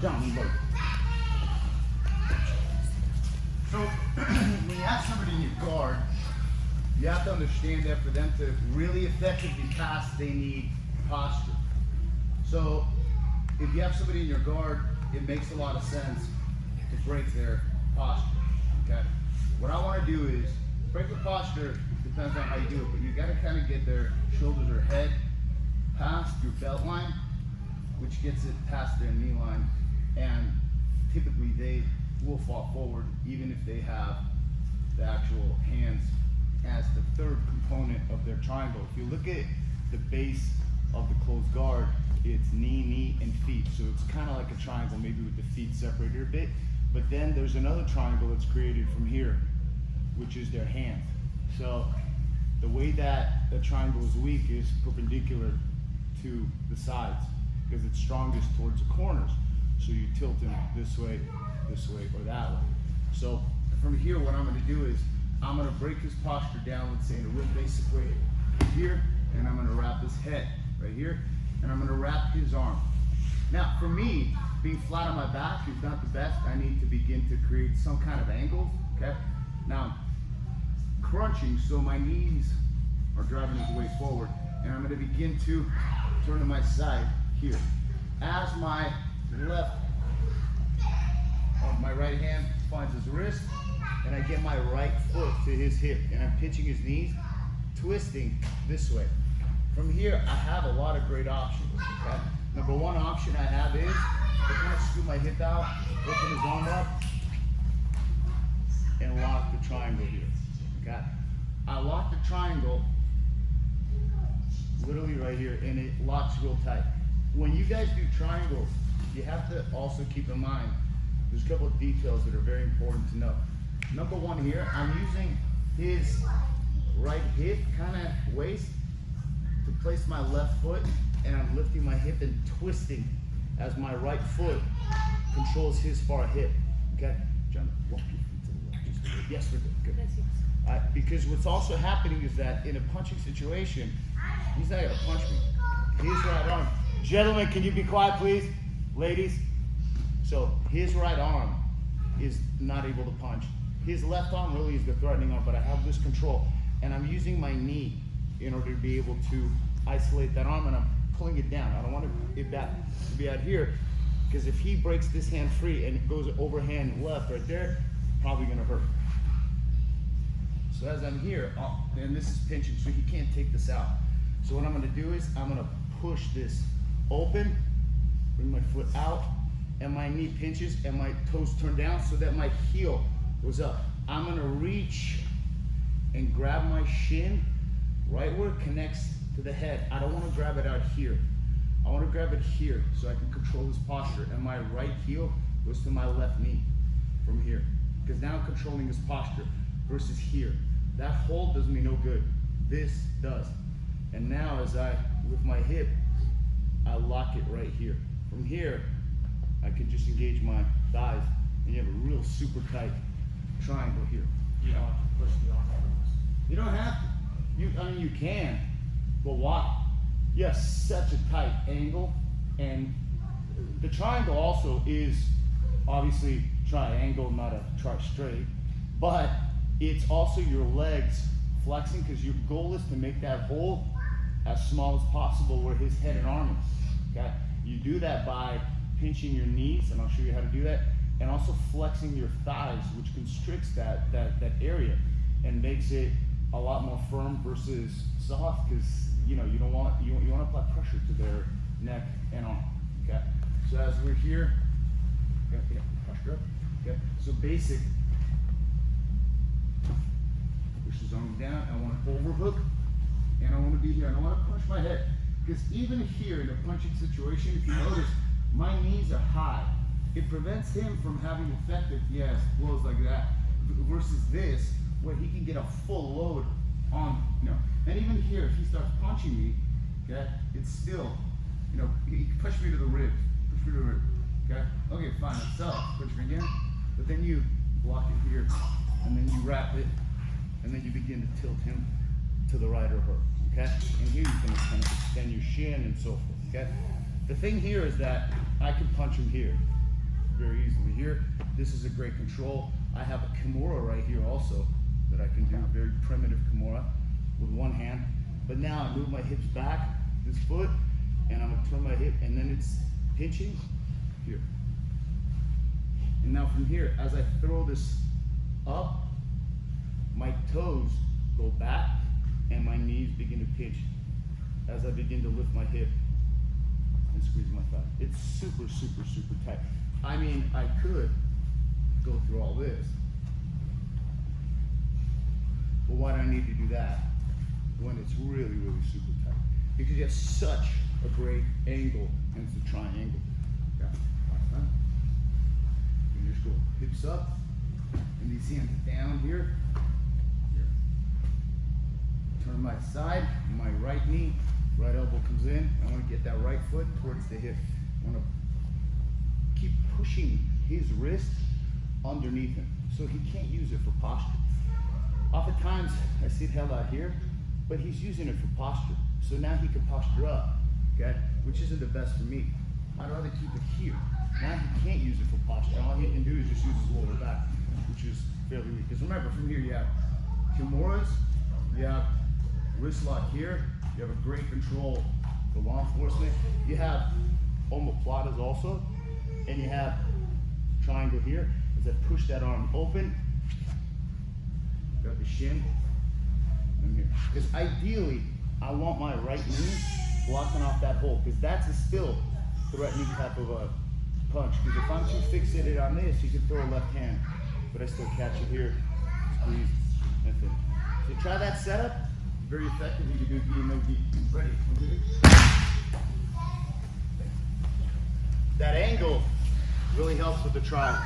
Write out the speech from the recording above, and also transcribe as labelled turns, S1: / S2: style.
S1: Johnny boy. So when you have somebody in your guard, you have to understand that for them to really effectively pass, they need posture. So if you have somebody in your guard, it makes a lot of sense to break their posture. Okay. What I want to do is break the posture. Depends on how you do it, but you got to kind of get their shoulders or head past your belt line, which gets it past their knee line, and typically they will fall forward even if they have the actual hands as the third component of their triangle. If you look at the base of the closed guard, it's knee, knee, and feet. So it's kind of like a triangle, maybe with the feet separated a bit. But then there's another triangle that's created from here, which is their hands. So the way that the triangle is weak is perpendicular to the sides, because it's strongest towards the corners. So you tilt them this way, or that way. So from here, what I'm going to do is I'm going to break his posture down, let's say in a real basic way here, and I'm going to wrap his head right here, and I'm going to wrap his arm. Now for me, being flat on my back is not the best. I need to begin to create some kind of angles, okay? Now crunching, so my knees are driving his weight forward, and I'm going to begin to turn to my side here. As my my right hand finds his wrist, and I get my right foot to his hip, and I'm pinching his knees, twisting this way. From here, I have a lot of great options, okay? Number one option I have is to kind of scoop my hip out, open his arm up, and lock the triangle here, okay? I lock the triangle literally right here, and it locks real tight. When you guys do triangles, you have to also keep in mind, there's a couple of details that are very important to know. Number one here, I'm using his right hip kind of waist to place my left foot, and I'm lifting my hip and twisting as my right foot controls his far hip. Okay? John, walk your feet to the left just a bit. Yes, we're good. Good. Because what's also happening is that in a punching situation, he's not going to punch me. His right arm. Gentlemen, can you be quiet, please? Ladies. So his right arm is not able to punch. His left arm really is the threatening arm, but I have this control. And I'm using my knee in order to be able to isolate that arm, and I'm pulling it down. I don't want it to be out here, because if he breaks this hand free and it goes overhand left right there, probably gonna hurt. So as I'm here, and this is pinching, so he can't take this out. So what I'm gonna do is I'm gonna push this open, bring my foot out, and my knee pinches and my toes turn down so that my heel goes up. I'm gonna reach and grab my shin right where it connects to the head. I don't wanna grab it out here. I wanna grab it here so I can control his posture, and my right heel goes to my left knee from here. Because now I'm controlling his posture versus here. That hold does me no good. This does. And now as with my hip, I lock it right here. From here, I can just engage my thighs, and you have a real super tight triangle here.
S2: You don't have to push the arm across.
S1: You don't have to. I mean, you can, but why? You have such a tight angle, and the triangle also is obviously triangle, not a tri-straight, but it's also your legs flexing, because your goal is to make that hole as small as possible where his head and arm is, okay? You do that by pinching your knees, and I'll show you how to do that, and also flexing your thighs, which constricts that area and makes it a lot more firm versus soft, because you want to apply pressure to their neck and arm. Okay. So as we're here, posture up. Okay. So basic. Push his arm down. I want to overhook, and I want to be here. And I want to punch my head, because even here in a punching situation, if you notice, my knees are high. It prevents him from having effective, blows like that, versus this, where he can get a full load on, And even here, if he starts punching me, okay, it's still, he can push me to the ribs, okay? Okay, fine, it's up, push me again, but then you block it here, and then you wrap it, and then you begin to tilt him to the right or her, okay? And here you can kind of extend your shin and so forth, okay? The thing here is that I can punch him here, very easily here. This is a great control. I have a Kimura right here also that I can do, a very primitive Kimura with one hand. But now I move my hips back, this foot, and I'm gonna turn my hip, and then it's pinching here. And now from here, as I throw this up, my toes go back and my knees begin to pinch as I begin to lift my hip and squeeze my thigh. It's super, super, super tight. I mean, I could go through all this, but why do I need to do that when it's really, really super tight? Because you have such a great angle, and it's a triangle. Yeah, last time. You just go hips up, and these hands down here. Turn my side, my right knee, right elbow comes in. I want to get that right foot towards the hip. I want to keep pushing his wrist underneath him so he can't use it for posture. Oftentimes, I see it held out here, but he's using it for posture. So now he can posture up, okay? Which isn't the best for me. I'd rather keep it here. Now he can't use it for posture. All he can do is just use his lower back, which is fairly weak. Because remember, from here you have Kimuras, you have wrist lock here, you have a great control for law enforcement. You have omoplatas also, and you have triangle here. As I push that arm open, grab the shin, and here. Because ideally, I want my right knee blocking off that hole, because that's a still threatening type of a punch. Because if I'm too fixated on this, you can throw a left hand, but I still catch it here, squeeze, and finish. So try that setup. Very effective. You can do gi and no gi. Ready? That angle really helps with the try.